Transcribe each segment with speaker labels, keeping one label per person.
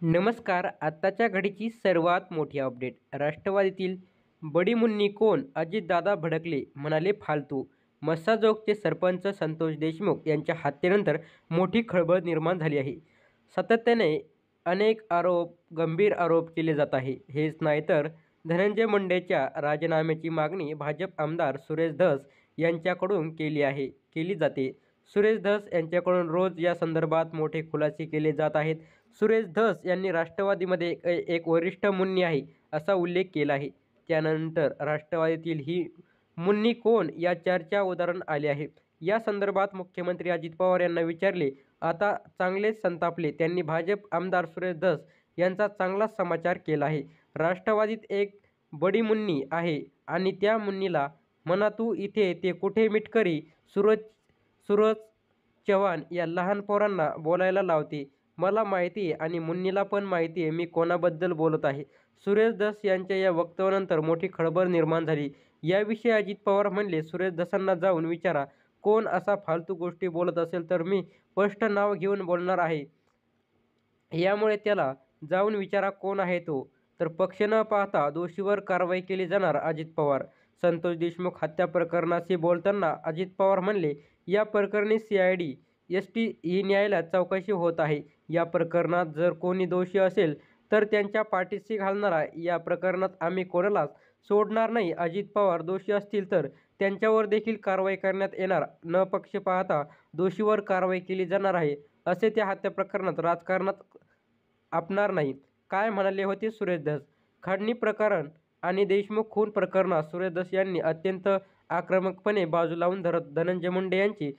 Speaker 1: नमस्कार. आत्ताच्या घडीची सर्वात मोठी अपडेट. राष्ट्रवादीतील बडी मुन्नी कोण? अजितदादा भडकले, म्हणाले फालतू. मस्साजोगचे सरपंच संतोष देशमुख यांच्या हत्येनंतर मोठी खळबळ निर्माण झाली आहे. सातत्याने अनेक गंभीर आरोप केले जात आहे. हेच नाही तर धनंजय मुंडेच्या राजीनाम्याची मागणी भाजप आमदार सुरेश धस यांच्याकडून केली जाते. सुरेश धस यांच्याकडून रोज या संदर्भात मोठे खुलासे केले जात आहेत. सुरेश धस यांनी राष्ट्रवादीमध्ये एक वरिष्ठ मुन्नी आहे असा उल्लेख केला आहे. त्यानंतर राष्ट्रवादीतील ही मुन्नी कोण या चर्चा उदाहरण आले आहे. या संदर्भात मुख्यमंत्री अजित पवार यांना विचारले. आता चांगलेच संतापले. त्यांनी भाजप आमदार सुरेश धस यांचा चांगलाच समाचार केला आहे. राष्ट्रवादीत एक बडी मुन्नी आहे आणि त्या मुन्नीला म्हणा तू इथे ते कुठे मिटकरी सूरज चव्हाण या लहान पोरांना बोलायला लावते. मला माहिती आहे आणि मुन्नीला पण माहिती आहे मी कोणाबद्दल बोलत आहे. सुरेश धस यांच्या या वक्तव्यानंतर मोठी खळबळ निर्माण झाली. याविषयी अजित पवार म्हणले, सुरेश धसांना जाऊन विचारा, कोण असा फालतू गोष्टी बोलत असेल तर मी स्पष्ट नाव घेऊन बोलणार आहे. यामुळे त्याला जाऊन विचारा कोण आहे तो. तर पक्ष न पाहता दोषीवर कारवाई केली जाणार. अजित पवार. संतोष देशमुख हत्या प्रकरणाशी बोलताना अजित पवार म्हणले, या प्रकरणी CID ST ही न्यायालयात चौकशी होत आहे. या प्रकरणात जर कोणी दोषी असेल तर त्यांच्या पाठीशी घालणारा. या प्रकरणात आम्ही कोणालाच सोडणार नाही. अजित पवार दोषी असतील तर त्यांच्यावर देखील कारवाई करण्यात येणार. न पक्ष पाहता दोषीवर कारवाई केली जाणार आहे असे त्या हत्या प्रकरणात राजकारणात आपणार नाही. काय म्हणाले होते सुरेश धस? खडणी प्रकरण आणि देशमुख खून प्रकरणात सुरेश धस यांनी अत्यंत आक्रमकपणे बाजू लावून धरत धनंजय मुंडे यांची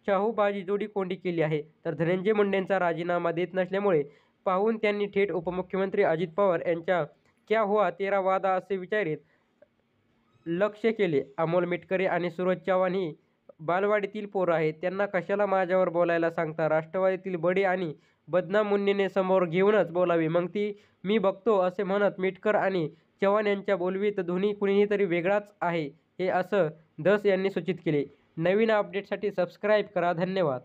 Speaker 1: शाहूबाजी जोडी कोंडी केली आहे. तर धनंजय मुंडेंचा राजीनामा देत नसल्यामुळे पाहून त्यांनी थेट उपमुख्यमंत्री अजित पवार यांच्या क्या हुआ तेरा वादा असे विचारित लक्ष्य केले. अमोल मिटकरी आणि सूरज चव्हाण ही बालवाडीतील पोरं आहेत. त्यांना कशाला माझ्यावर बोलायला सांगता? राष्ट्रवादीतील बडी आणि बदनाम मुन्नीने समोर घेऊनच बोलावी, मग ती मी बघतो असे म्हणत मिटकर आणि चव्हाण यांच्या बोलवीत धुनी कुणीही तरी वेगळाच आहे हे असं धस यांनी सूचित केले. नवीन अपडेटसाठी सबस्क्राईब करा. धन्यवाद.